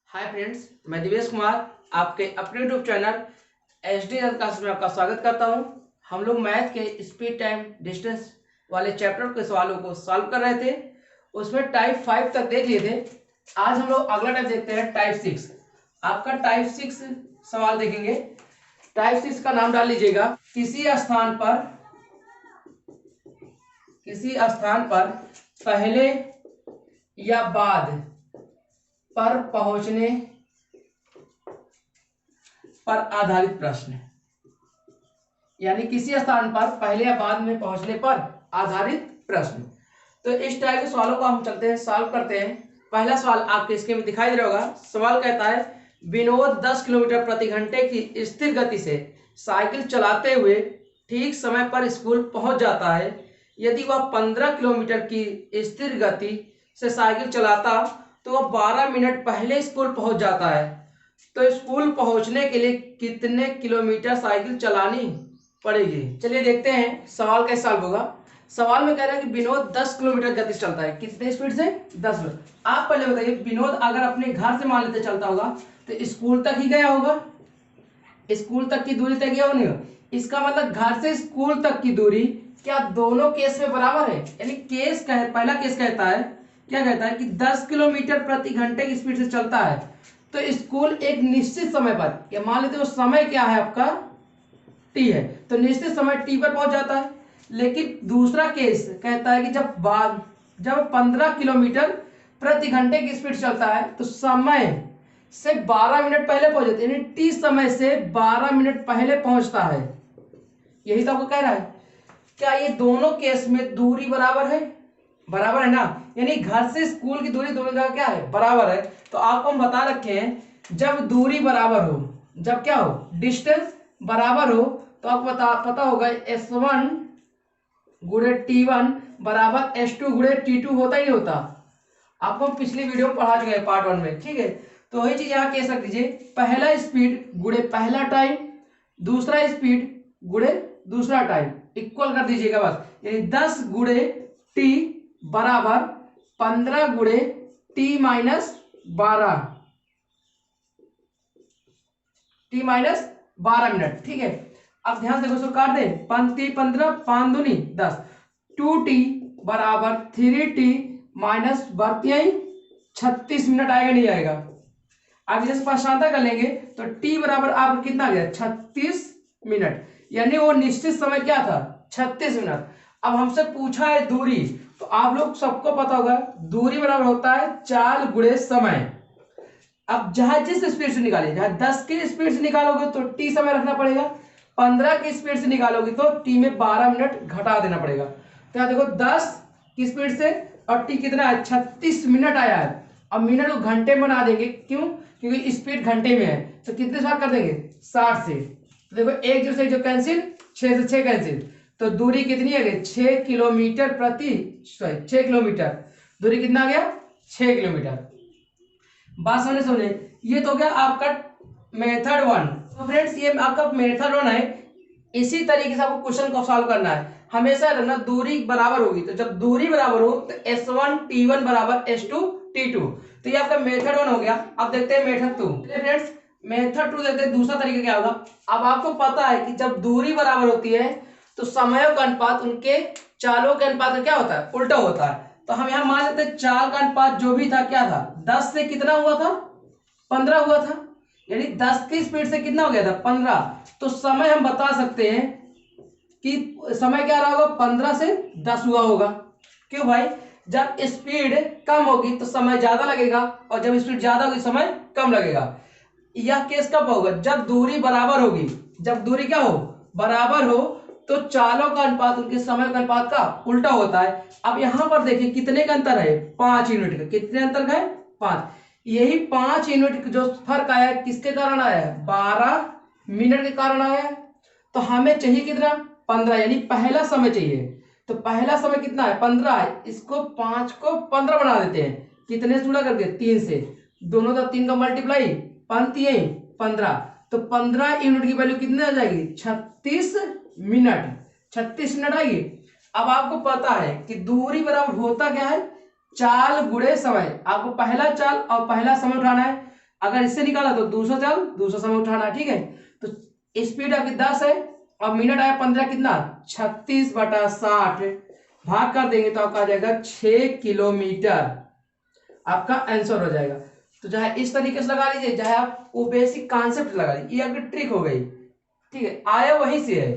Hi friends, मैं दिवेश कुमार आपके अपने यूट्यूब चैनल एचडी क्लास में आपका स्वागत करता हूं। हम लोग मैथ के स्पीड टाइम डिस्टेंस वाले चैप्टर के सवालों को सॉल्व कर रहे थे। उसमें टाइप 5 तक देख लिए थे। आज हम लोग अगला टाइप देखते हैं, टाइप 6। आपका टाइप 6 सवाल देखेंगे। टाइप 6 का नाम डाल लीजिएगा, किसी स्थान पर पहले या बाद पर पहुंचने पर आधारित प्रश्न। यानी किसी स्थान पर पहले या बाद में पहुंचने पर आधारित प्रश्न। तो इस टाइप के सवालों को हम चलते हैं, सॉल्व करते हैं। पहला सवाल आपके स्क्रीन में दिखाई दे रहा होगा। सवाल कहता है, विनोद 10 किलोमीटर प्रति घंटे की स्थिर गति से साइकिल चलाते हुए ठीक समय पर स्कूल पहुंच जाता है। यदि वह 15 किलोमीटर की स्थिर गति से साइकिल चलाता तो वह 12 मिनट पहले स्कूल पहुंच जाता है। तो स्कूल पहुंचने के लिए कितने किलोमीटर साइकिल चलानी पड़ेगी? चलिए देखते हैं सवाल कैसे सॉल्व होगा। सवाल में कह रहा है कि विनोद 10 किलोमीटर गति से चलता है। कितने स्पीड से? 10 मिनट। आप पहले बताइए, विनोद अगर अपने घर से मान लेते चलता होगा तो स्कूल तक ही गया होगा। स्कूल तक की दूरी तय किया नहीं हो। इसका मतलब घर से स्कूल तक की दूरी क्या दोनों केस में बराबर है? यानी पहला केस कहता है, क्या कहता है कि 10 किलोमीटर प्रति घंटे की स्पीड से चलता है तो स्कूल एक निश्चित समय पर, या मान लेते हो समय क्या है आपका, टी है, तो निश्चित समय टी पर पहुंच जाता है। लेकिन दूसरा केस कहता है कि जब 15 किलोमीटर प्रति घंटे की स्पीड चलता है तो समय से 12 मिनट पहले पहुंच जाते हैं, यानी टी समय से 12 मिनट पहले पहुंचता है। यही तो आपको कह रहा है। क्या ये दोनों केस में दूरी बराबर है? बराबर है ना। यानी घर से स्कूल की दूरी दोनों जगह क्या है? बराबर है। तो आपको हम बता रखे हैं, जब दूरी बराबर हो, जब क्या हो, डिस्टेंस बराबर हो, तो आपको पता होगा S1 गुणे T1 बराबर S2 गुणे T2 होता ही नहीं होता। आपको हम पिछली वीडियो में पढ़ा चुके हैं पार्ट 1 में, ठीक है। तो वही चीज यहाँ कह सकते दीजिए, पहला स्पीड गुणे पहला टाइम, दूसरा स्पीड गुणे दूसरा टाइम, इक्वल कर दीजिएगा बस। यानी 10 गुणे टी बराबर 15 गुणे T minus 12, T minus 12 minute, ठीक है। अब ध्यान से इसको काट दे, 15 5 दूनी 10, 2t बराबर 3t माइनस 36 मिनट आएगा, नहीं आएगा? अब जैसे पाशांतर कर लेंगे तो t बराबर आपका कितना आ गया? 36 मिनट। यानी वो निश्चित समय क्या था? 36 मिनट। अब हमसे पूछा है दूरी, तो आप लोग सबको पता होगा दूरी बराबर होता है चाल गुणे समय। अब जहां जिस स्पीड से निकालिए, जहां 10 की स्पीड से निकालोगे तो टी समय रखना पड़ेगा, 15 की स्पीड से निकालोगे तो टी में 12 मिनट घटा देना पड़ेगा। तो यहां देखो 10 की स्पीड से और टी कितना है? 36 मिनट आया है। अब मिनट को घंटे में बना देंगे, क्यों? क्योंकि स्पीड घंटे में है। तो कितने साथ कर देंगे? 60 से। तो देखो एक जो से जो कैंसिल, 6 से 6 कैंसिल, तो दूरी कितनी आ गई? 6 किलोमीटर प्रति 6 किलोमीटर। दूरी कितना आ गया? 6 किलोमीटर। बात समझे? ये तो गया आपका मेथड 1। तो फ्रेंड्स ये आपका मेथड 1 है। इसी तरीके से आपको क्वेश्चन को सॉल्व करना है। हमेशा रहना दूरी बराबर होगी, तो जब दूरी बराबर हो तो S1 T1 बराबर S2 T2। तो ये आपका मेथड 1 हो गया। अब देखते हैं मेथड 2। फ्रेंड्स मेथड 2 देखते हैं, दूसरा तरीका क्या होगा। अब आपको पता है कि जब दूरी बराबर होती है तो समयों का अनुपात उनके चालों के अनुपात का क्या होता है? उल्टा होता है। तो हम यहां मान लेते हैं चाल का अनुपात जो भी था क्या था? 10 से कितना हुआ था? 15 हुआ था। यानी 10 की स्पीड से कितना हो गया था? 15। तो समय हम बता सकते हैं कि समय क्या रहा होगा? 15 से 10 हुआ होगा। क्यों भाई? जब स्पीड कम होगी तो समय ज्यादा लगेगा, और जब स्पीड ज्यादा होगी समय कम लगेगा। यह केस कब होगा? जब दूरी बराबर होगी। जब दूरी क्या हो? बराबर हो, तो चालों का अनुपात उनके समय का अनुपात का उल्टा होता है। अब यहां पर देखिए कितने का अंतर है? 5 यूनिट का। कितने अंतर का है? 5। यही 5 यूनिट जो फर्क आया है किसके कारण आया है? 12 मिनट के कारण आया है। तो हमें चाहिए कितना? 15। यानी पहला समय चाहिए। तो पहला समय कितना है? 15 है। इसको 5 को 15 बना देते हैं। कितने से गुणा करके? 3 से। दोनों का 3 का मल्टीप्लाई, 15। तो 15 यूनिट की वैल्यू कितनी आ जाएगी? 36 मिनट। 36 मिनट आएगी। अब आपको पता है कि दूरी बराबर होता क्या है? चाल गुणे समय। आपको पहला चाल और पहला समय उठाना है। अगर इससे निकाला तो 200 चल 200 समय उठाना, ठीक है। तो स्पीड आपकी 10 है और मिनट आया 15, कितना 36/60 भाग कर देंगे तो आपका आ जाएगा 6 किलोमीटर, आपका आंसर हो जाएगा। तो चाहे इस तरीके से लगा लीजिए, चाहे आप वो बेसिक कॉन्सेप्ट लगा लीजिए, ये आपकी ट्रिक हो गई, ठीक है, आया वहीं से है।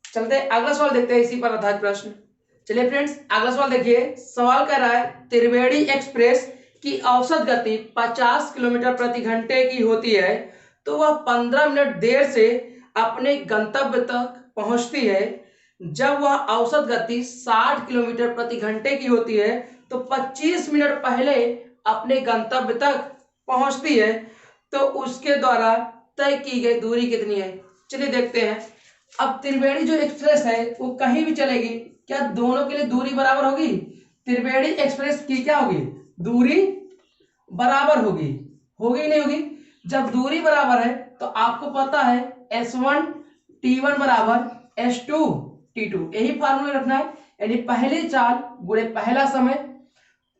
चलते हैं अगला सवाल देखते हैं इसी पर आधारित प्रश्न। चलिए फ्रेंड्स अगला सवाल देखिए। सवाल कह रहा है त्रिवेणी एक्सप्रेस की औसत गति 50 किलोमीटर प्रति घंटे की होती है, तो वह 15 मिनट देर से अपने गंतव्य तक पहुंचती है। जब वह औसत गति 60 किलोमीटर प्रति घंटे की होती है तो 25 मिनट पहले अपने गंतव्य तक पहुंचती है, तो उसके द्वारा तय की गई दूरी कितनी है। चलिए देखते हैं। अब त्रिवेणी जो एक्सप्रेस है वो कहीं भी चलेगी, क्या दोनों के लिए दूरी बराबर होगी? त्रिवेणी एक्सप्रेस की क्या होगी? दूरी बराबर होगी, होगी नहीं होगी? जब दूरी बराबर है तो आपको पता है S1 T1 बराबर S2 T2, यही फार्मूला रखना है। यानी पहली चाल गुणे पहला समय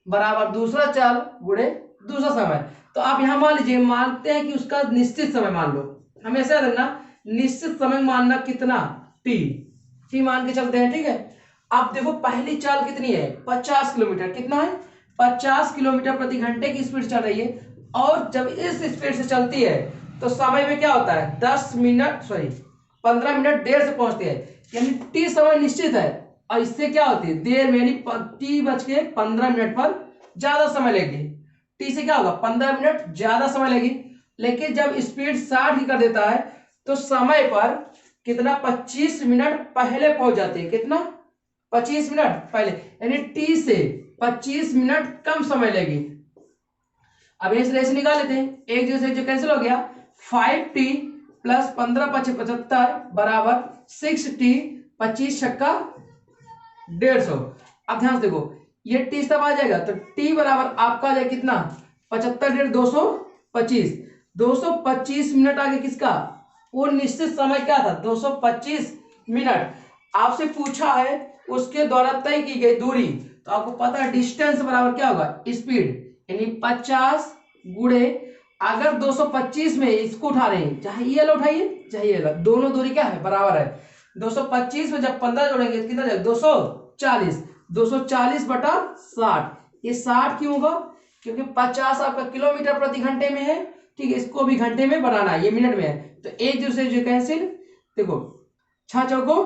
बराबर दूसरा चाल गुणे दूसरा समय। तो आप यहां मान लीजिए, मानते हैं कि उसका निश्चित समय मान लो, हमेशा रखना निश्चित समय मानना कितना, टी मान के चलते हैं, ठीक है। अब देखो पहली चाल कितनी है, 50 किलोमीटर, कितना है 50 किलोमीटर प्रति घंटे की स्पीड चल रही है, और जब इस स्पीड से चलती है तो समय में क्या होता है 15 मिनट देर से पहुंचती है, यानी टी समय निश्चित है, और इससे क्या होती है देर में, यानी टी बज के 15 मिनट पर ज्यादा समय लेगी। टी से क्या होगा 15 मिनट ज्यादा समय लेगी। लेकिन जब स्पीड 60 की कर देता है तो समय पर कितना 25 मिनट पहले पहुंच जाती है, कितना 25 मिनट पहले, यानी टी से 25 मिनट कम समय लेगी। अब इस रेस निकाल लेते हैं, एक जैसे जो कैंसिल हो गया, 5t प्लस 15 × 75 बराबर 6t, 25 छक्का 150। अब ध्यान से देखो ये टी तब आ जाएगा तो टी बराबर आपका आ जाएगा कितना 75 × 225, 225 मिनट आगे किसका, वो निश्चित समय क्या था 225 मिनट। आपसे पूछा है उसके द्वारा तय की गई दूरी, तो आपको पता है डिस्टेंस बराबर क्या होगा स्पीड, यानी 50 गुणे, अगर 225 में इसको उठा रहे हैं, चाहे ये लो उठाइए चाहे ये लो, दोनों दूरी क्या है बराबर है। 225 में जब 15 जोड़ेंगे कितना जाएगा 240, 240/60। ये 60 क्यों होगा, क्योंकि 50 आपका किलोमीटर प्रति घंटे में है, ठीक है, इसको भी घंटे में बनाना है, ये मिनट में है, तो एक दूसरे जो कैंसिल, देखो 6 चौको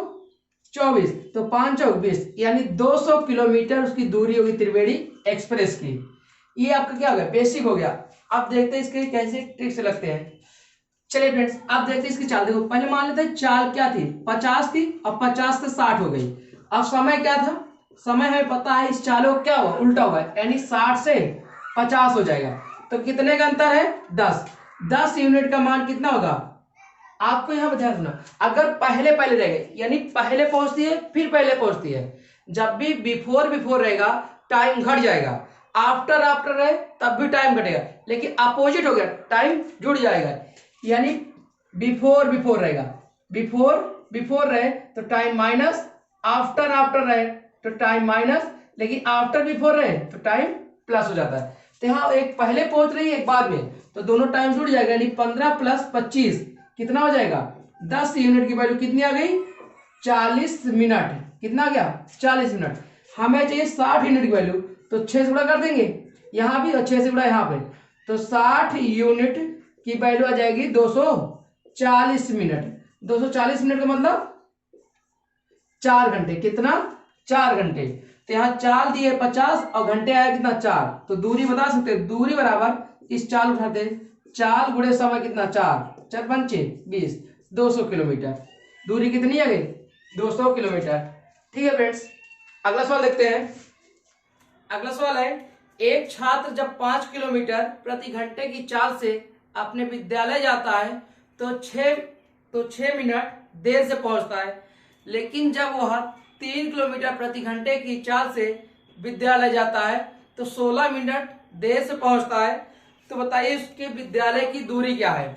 24, तो 5 चौक 20, यानी 200 किलोमीटर उसकी दूरी होगी त्रिवेणी एक्सप्रेस की। ये आपका क्या हो गया बेसिक हो गया। अब देखते हैं इसके कैसे ट्रिक से लगते हैं। चलिए फ्रेंड्स अब देखते हैं इसकी चाल। देखो पहले मान लेते हैं चाल क्या थी 50 थी, अब 50 से 60 हो गई। अब समय क्या था, समय हमें पता है इस चालों क्या हुआ उल्टा हुआ है, यानी 60 से 50 हो जाएगा, तो कितने का अंतर है 10 यूनिट का मान कितना होगा। आपको यहां पर ध्यान रखना, अगर पहले रहेगा यानी पहले पहुंचती है फिर पहले पहुंचती है, जब भी बिफोर रहेगा टाइम घट जाएगा, आफ्टर रहे तब भी टाइम घटेगा, लेकिन अपोजिट हो गया टाइम जुड़ जाएगा, यानी बिफोर रहेगा, बिफोर रहे तो टाइम माइनस, आफ्टर रहे तो टाइम माइनस, लेकिन आफ्टर बिफोर रहे तो टाइम प्लस हो जाता है। तो यहाँ एक पहले पहुंच रही है एक बाद में, तो दोनों टाइम जुड़ जाएगा, यानी 15 + 25 कितना हो जाएगा 10 यूनिट की वैल्यू कितनी आ गई 40 मिनट। कितना आ गया 40 मिनट। हमें चाहिए 60 यूनिट की वैल्यू, तो 6 से गुणा कर देंगे यहां भी और 6 से गुणा यहाँ पे, तो 60 यूनिट की वैल्यू आ जाएगी 240 मिनट। 240 मिनट का मतलब 4 घंटे, कितना 4 घंटे। तो यहाँ चाल दिए 50 और घंटे आया कितना 4, तो दूरी बता सकते हैं, दूरी बराबर इस चाल उठाते, चाल गुणे समय कितना 4 4 पंचे 20, 200 किलोमीटर। दूरी कितनी आ गई 200 किलोमीटर। ठीक है फ्रेंड्स अगला सवाल देखते हैं। अगला सवाल है एक छात्र जब 5 किलोमीटर प्रति घंटे की चाल से अपने विद्यालय जाता है तो 6 मिनट देर से पहुंचता है, लेकिन जब वह 3 किलोमीटर प्रति घंटे की चाल से विद्यालय जाता है तो 16 मिनट देर से पहुंचता है। तो बताइए उसके विद्यालय की दूरी क्या है।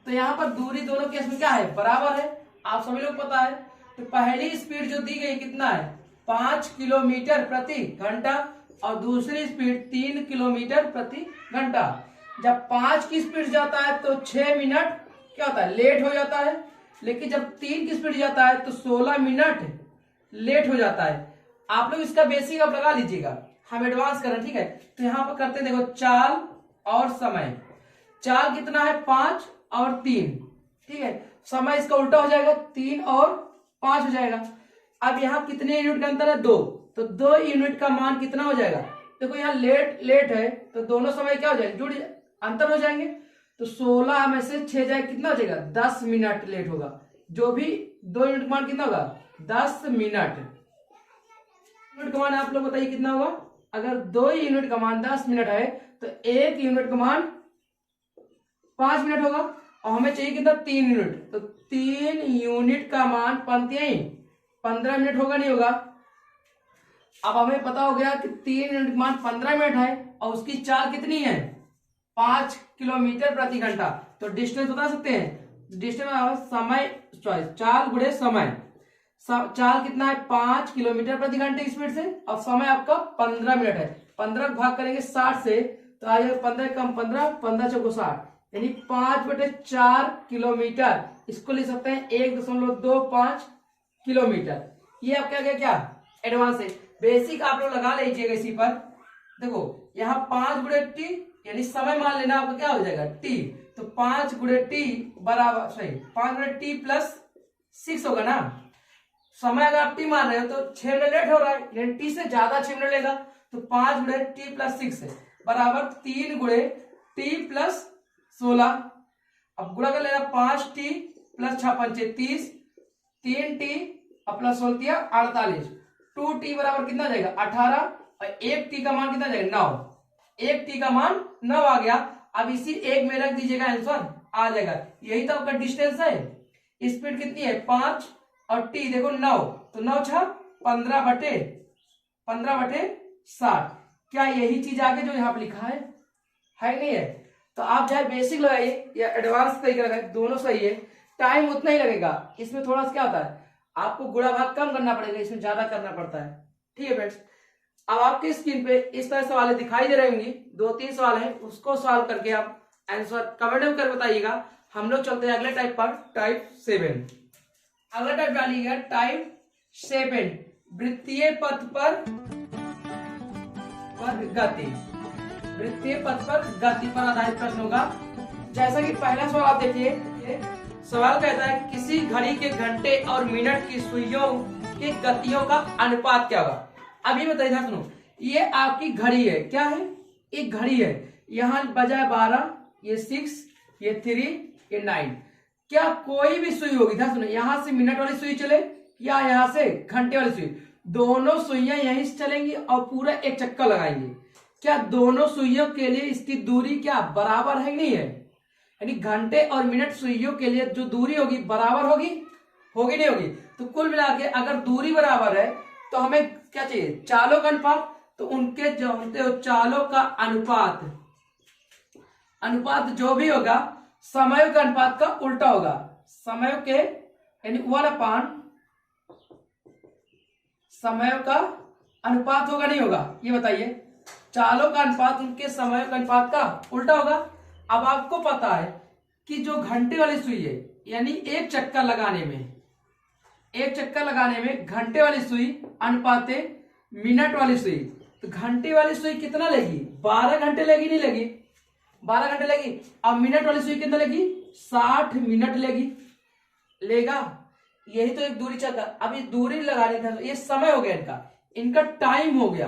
तो यहाँ पर दूरी दोनों केस में क्या है बराबर है, आप सभी लोग पता है। तो पहली स्पीड जो दी गई कितना है 5 किलोमीटर प्रति घंटा और दूसरी स्पीड 3 किलोमीटर प्रति घंटा। जब 5 की स्पीड जाता है तो 6 मिनट क्या होता है, लेट हो जाता है। लेकिन जब 3 की स्पीड जाता है तो 16 मिनट लेट हो जाता है। आप लोग इसका बेसिक अब लगा लीजिएगा, हम एडवांस कर रहे हैं, ठीक है। तो यहां पर करते हैं, देखो चाल और समय। चाल कितना है, 5 और 3, ठीक है। समय इसका उल्टा हो जाएगा, 3 और 5 हो जाएगा। अब यहाँ कितने यूनिट का अंतर है, 2, तो 2 यूनिट का मान कितना हो जाएगा। देखो यहाँ लेट लेट है तो दोनों समय क्या हो जाएंगे, जुड़ अंतर हो जाएंगे। तो 16 में से 6 जाए कितना हो जाएगा, 10 मिनट लेट होगा। जो भी 2 यूनिट का मान कितना होगा, 10 मिनट। यूनिट का मान आप लोग बताइए कितना होगा। अगर 2 यूनिट का मान 10 मिनट है तो 1 यूनिट का मान 5 मिनट होगा, और हमें चाहिए कितना, 3 यूनिट। तो 3 यूनिट का मान 15 मिनट होगा, नहीं होगा। अब हमें पता हो गया कि 3 यूनिट का मान 15 मिनट है और उसकी चाल कितनी है, 5 किलोमीटर प्रति घंटा। तो डिस्टेंस बता सकते हैं, डिस्टेंस समय चॉइस, चाल गुणे समय। चाल कितना है, 5 किलोमीटर प्रति घंटे की स्पीड से, और समय आपका 15 मिनट है। 15 भाग करेंगे 60 से तो आ जाएगा 15 कम 15, 15 चौको 60, यानी 5/4 किलोमीटर। इसको लिख सकते हैं 1.25 किलोमीटर। ये आपका क्या क्या एडवांस है। बेसिक आप लोग लगा लीजिएगा इसी पर। देखो यहाँ 5 × t यानी समय मान लेना आपका क्या हो जाएगा, t। तो 5 × t बराबर, सॉरी 5 × t + 6 होगा ना। समय अगर आप t मान रहे हो तो 6 मिनट लेट हो रहा है, यानी t से ज्यादा 6 मिनट लेगा। तो 5 × t + 6 है बराबर 3 × t + 16। अब गुणा कर लेना, 5t + 6 × 30, 3t और + 16 48। 2t बराबर कितना आ जाएगा, 18, और 1t का मान कितना जाएगा, 9। 1t का मान 9 आ गया। अब इसी एक में रख दीजिएगा, आंसर आ जाएगा। यही तो आपका डिस्टेंस है। स्पीड कितनी है, 5 और t देखो 9, तो 9 × 15/60। क्या यही चीज आगे जो यहाँ पे लिखा है नहीं है। तो आप चाहे बेसिक लगाइए या एडवांस तरीके लगाइए, दोनों सही है। टाइम उतना ही लगेगा, इसमें थोड़ा सा क्या होता है, आपको गुणा भाग कम करना पड़ेगा, इसमें ज्यादा करना पड़ता है, ठीक है फ्रेंड्स। अब आपके स्क्रीन पे इस तरह सवाल दिखाई दे रहे होंगे, 2-3 सवाल है, उसको सॉल्व करके आप आंसर कमेंट में कर बताइएगा। हम लोग चलते हैं अगले टाइप पर, टाइप 7। अगला टाइप डालिएगा टाइप 7, वृत्तीय पथ पर गति। वृत्तीय पथ पर गति पर आधारित प्रश्न होगा। जैसा कि पहला सवाल आप देखिए, सवाल कहता है किसी घड़ी के घंटे और मिनट की सुइयों के गतियों का अनुपात क्या होगा। अभी बताइए, ध्यान सुनो, ये आपकी घड़ी है, क्या है, एक घड़ी है। यहाँ बजा 12, ये 6, ये 3, ये 9। क्या कोई भी सुई होगी, ध्यान सुनो, यहां से मिनट वाली सुई चले या यहां से घंटे वाली सुई, दोनों सुइयां यहीं से चलेंगी और पूरा एक चक्कर लगाएंगे। क्या दोनों सुइयों के लिए इसकी दूरी क्या बराबर है, नहीं है। यानी घंटे और मिनट सुइयों के लिए जो दूरी होगी बराबर होगी, नहीं होगी। तो कुल मिला के अगर दूरी बराबर है तो हमें क्या चाहिए, चालों का अनुपात। तो उनके जो होते हो चालों का अनुपात जो भी होगा समय के अनुपात का उल्टा होगा। समय के यानी 1/, समय का अनुपात होगा, नहीं होगा, ये बताइए। चालों का अनुपात उनके समय का अनुपात का उल्टा होगा। अब आपको पता है कि जो घंटे वाली सुई है, यानी एक चक्कर लगाने में घंटे वाली सुई अनुपात मिनट वाली सुई, तो घंटे वाली सुई कितना लेगी, 12 घंटे लेगी, नहीं लेगी, 12 घंटे लेगी। अब मिनट वाली सुई कितना लेगी, 60 मिनट लेगा। यही तो एक दूरी चक्कर। अब ये दूरी लगाने का ये समय हो गया, इनका टाइम हो गया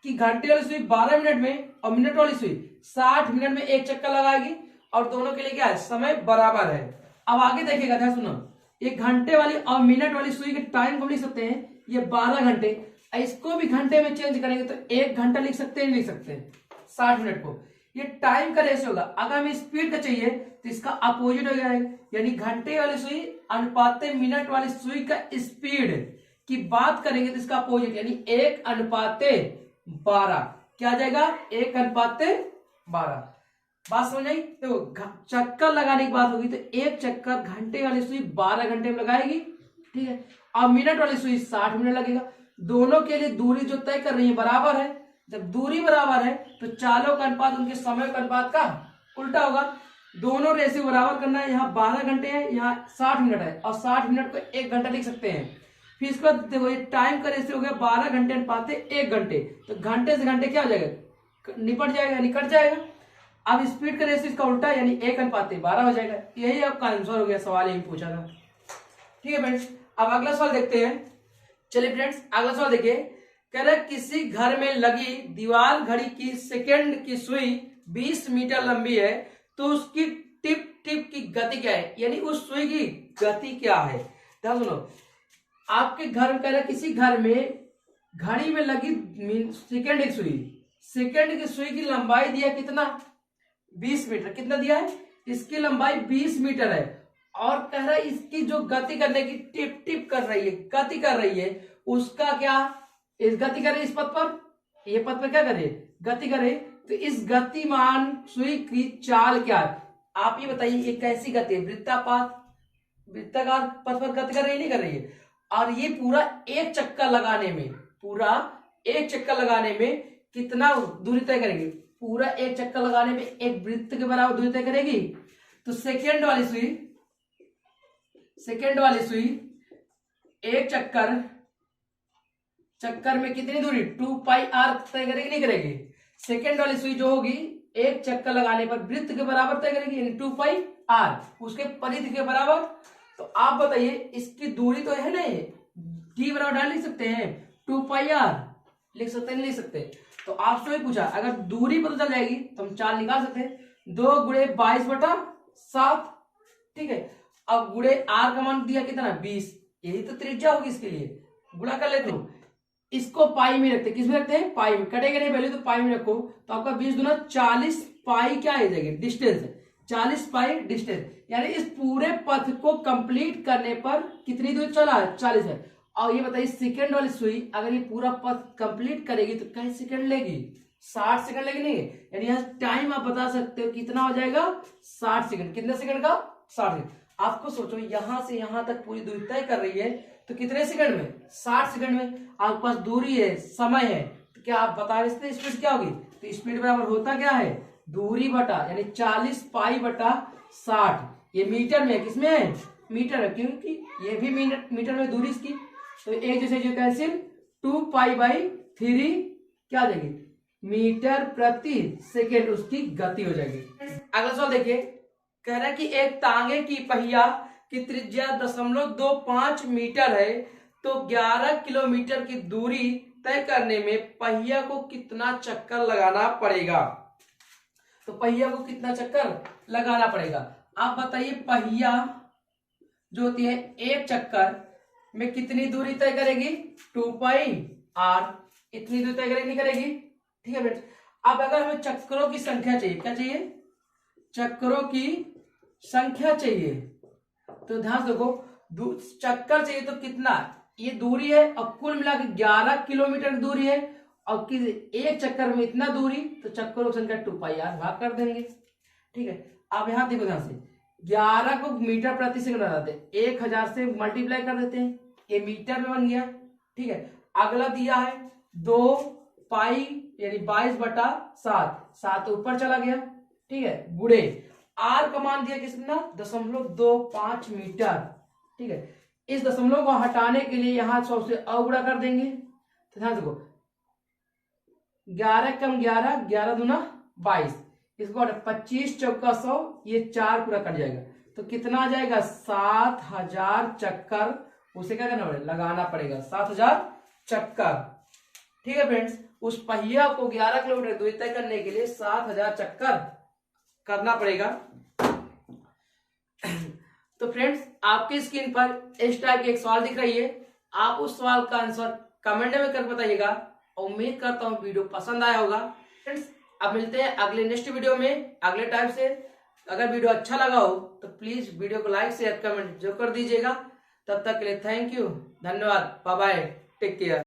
कि घंटे वाली सुई 12 मिनट में और मिनट वाली सुई 60 मिनट में एक चक्कर लगाएगी, और दोनों के लिए क्या है, समय बराबर है। अब आगे देखिएगा, ध्यान सुनो, ये घंटे वाली और मिनट वाली सुई के टाइम को लिख सकते हैं, ये 12 घंटे। इसको भी घंटे में चेंज करेंगे तो 1 घंटा लिख सकते हैं, नहीं लिख सकते 60 मिनट को। ये टाइम का रेशियो होगा। अगर हमें स्पीड का चाहिए तो इसका अपोजिट हो जाएगा, यानी घंटे वाली सुई अनुपात मिनट वाली सुई का स्पीड की बात करेंगे तो इसका अपोजिट, यानी 1/12। क्या आ जाएगा, 1/12। बात समझ आई। तो चक्कर लगाने की बात होगी तो एक चक्कर घंटे वाली सुई 12 घंटे में लगाएगी, ठीक है। और मिनट वाली सुई 60 मिनट लगेगा। दोनों के लिए दूरी जो तय कर रही है बराबर है। जब दूरी बराबर है तो चालों का अनुपात उनके समय का अनुपात का उल्टा होगा, दोनों रेशियो बराबर करना है। यहाँ 12 घंटे है, यहाँ 60 मिनट है, और 60 मिनट को 1 घंटा लिख सकते हैं। फिर इसके बाद देखो ये टाइम का रेशियो हो गया 12 घंटे अनुपात 1 घंटे, तो घंटे से घंटे क्या हो जाएगा, निपट जाएगा, निकट जाएगा। अब स्पीड का रेशियो इसका उल्टा यानी 1:12 हो जाएगा। यही आपका आंसर हो गया, सवाल यही पूछा था। ठीक है फ्रेंड्स, अब अगला सवाल देखते हैं। चलिए फ्रेंड्स अगला सवाल देखिए, कह रहा है किसी घर में लगी दीवार घड़ी की सेकंड की सुई 20 मीटर लंबी है, तो उसकी टिप टिप की गति क्या है, यानी उस सुई की गति क्या है। ध्यान सुनो, आपके घर में कह रहा है किसी घर में घड़ी में लगी सेकंड की सुई, सेकंड की सुई की लंबाई दिया कितना, 20 मीटर। कितना दिया है, इसकी लंबाई 20 मीटर है, और कह रहा है इसकी जो गति करने की टिप टिप कर रही है, गति कर रही है, उसका क्या, इस गति करे इस पथ पर, ये पथ पर क्या करे, गति करे, तो इस गतिमान सुई की चाल क्या है। आप ये बताइए ये कैसी गति है, वृत्तापात, वृत्ताकार पथ पर गति कर रही नहीं कर रही है। और ये पूरा एक चक्कर लगाने में, पूरा एक चक्कर लगाने में कितना दूरी तय करेगी, पूरा एक चक्कर लगाने में एक वृत्त के बराबर दूरी तय करेगी। तो सेकंड वाली सुई एक चक्कर में कितनी दूरी, 2πr तय करेगी नहीं करेगी। सेकंड वाली सुई जो होगी एक चक्कर लगाने पर वृत्त के बराबर तय करेगी, यानी 2πr, उसके परिधि के बराबर। तो आप बताइए इसकी दूरी तो है नहीं, टी बराबर डाल लिख सकते हैं, 2πr लिख सकते हैं, नहीं लिख सकते। तो आपसे वही पूछा, अगर दूरी पता चल जाएगी तो हम चाल निकाल सकते हैं, 2 × 22/7। ठीक है, अब गुणे आर का मान दिया कितना, 20, यही तो त्रिज्या होगी, इसके लिए गुणा कर लेते हो। इसको पाई में रखते, किस में रखते हैं, पाई में, कटेगा नहीं वैल्यू तो पाई में रखो, तो आपका 20 दूना 40 पाई क्या आ जाएगी, डिस्टेंस, 40 पाई डिस्टेंस, यानी इस पूरे पथ को कंप्लीट करने पर कितनी दूरी चला है, 40 है। और ये बताइए सेकंड वाली सुई अगर ये पूरा पथ कंप्लीट करेगी तो कितने सेकंड लेगी, 60 सेकंड लेगी नहीं, यानी यहाँ टाइम आप बता सकते हो कितना हो जाएगा, 60 सेकंड। कितने सेकंड का, 60 सेकंड। आपको सोचो यहां से यहां तक पूरी दूरी तय कर रही है, तो कितने सेकंड में, 60 सेकंड में। आपके पास दूरी है, समय है, तो क्या आप बता सकते स्पीड क्या होगी, तो स्पीड बराबर होता क्या है, दूरी बटा, यानी 40 पाई बटा 60। ये मीटर में, किसमें है, मीटर है, क्योंकि ये भी मीटर में दूरी इसकी। तो एक जैसे जो कैंसिल, 2π/3 क्या आ जाएगी, मीटर प्रति सेकेंड उसकी गति हो जाएगी। अगला सवाल देखिए, कह रहा है कि एक तांगे की पहिया की त्रिज्या 0.25 मीटर है, तो 11 किलोमीटर की दूरी तय करने में पहिया को कितना चक्कर लगाना पड़ेगा। तो पहिया को कितना चक्कर लगाना पड़ेगा, आप बताइए। पहिया जो होती है एक चक्कर में कितनी दूरी तय करेगी, 2πr, इतनी दूरी तय करेगी नहीं करेगी। ठीक है फ्रेंड्स, अब अगर हमें चक्करों की संख्या चाहिए, क्या चाहिए, चक्करों की संख्या चाहिए, तो ध्यान देखो चक्कर चाहिए तो कितना, ये दूरी है और कुल मिला के 11 किलोमीटर दूरी है, और एक चक्कर में इतना दूरी, तो चक्करों की संख्या 2πr भाग कर देंगे। ठीक है, अब यहां देखो ध्यान से, 11 को मीटर प्रति सेकंड बनाते हैं, 1000 से मल्टीप्लाई कर देते हैं, ये मीटर में बन गया। ठीक है, अगला दिया है 2π यानी 22/7, 7 ऊपर चला गया। ठीक है, गुणे आर का मान दिया कितना, 0.25 मीटर। ठीक है, इस दशमलव को हटाने के लिए यहां 100 से अगुणा कर देंगे, तो ध्यान देखो 11 कम 11, 11 दूना 22, इसको 25 चौका 100, ये 4 पूरा कट जाएगा, तो कितना आ जाएगा, 7000 चक्कर उसे क्या करना पड़ेगा, लगाना पड़ेगा, 7000 चक्कर। ठीक है फ्रेंड्स, उस पहिया को 11 किलोमीटर दूरी तय करने के लिए 7000 चक्कर करना पड़ेगा। तो फ्रेंड्स, आपकी स्क्रीन पर इस टाइप की एक सवाल दिख रही है, आप उस सवाल का आंसर कमेंट में कर बताइएगा। उम्मीद करता हूं वीडियो पसंद आया होगा। फ्रेंड्स, अब मिलते हैं अगले नेक्स्ट वीडियो में अगले टाइप से। अगर वीडियो अच्छा लगा हो तो प्लीज वीडियो को लाइक शेयर कमेंट जरूर कर दीजिएगा। तब तक के लिए थैंक यू, धन्यवाद, बाय बाय, टेक केयर।